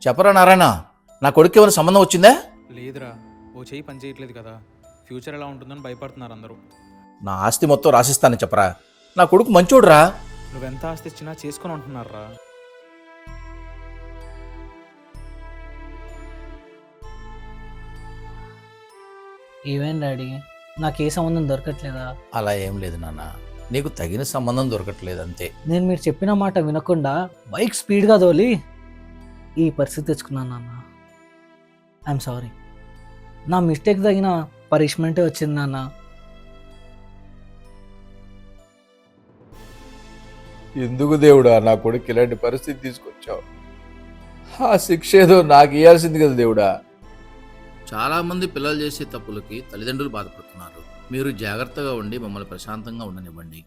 చెప్పరా నారాయణ, నా కొడుకు ఏమైనా సంబంధం వచ్చిందా? లేదురా, ఓ చెయ్యి పని చేయట్లేదు కదా, ఫ్యూచర్ ఎలా ఉంటుందని భయపడుతున్నారు అందరూ. నా ఆస్తి మొత్తం రాసిస్తానని చెప్పరా. నా కొడుకు మంచోడురా. నువ్వెంత ఆస్తి ఇచ్చినా చేసుకొని ఉంటున్నారా? ఈవెన్ డాడీ, నాకు ఏ సంబంధం దొరకట్లేదా? అలా ఏం లేదు నాన్న, నీకు తగిన సంబంధం దొరకట్లేదు అంతే. నేను మీరు చెప్పిన మాట వినకుండా బైక్ స్పీడ్గా తోలి ఈ పరిస్థితి తెచ్చుకున్నాను నాన్న. I'm sorry. నా మిస్టేక్ తగిన పనిష్మెంటే వచ్చింది నాన్న. ఎందుకు దేవుడా నా కొడుకు ఇలాంటి పరిస్థితి తీసుకొచ్చావు? ఆ శిక్ష ఏదో నాకు ఇవ్వాల్సింది కదా దేవుడా. చాలామంది పిల్లలు చేసే తప్పులకి తల్లిదండ్రులు బాధపడుతున్నారు. మీరు జాగ్రత్తగా ఉండి మమ్మల్ని ప్రశాంతంగా ఉండనివ్వండి.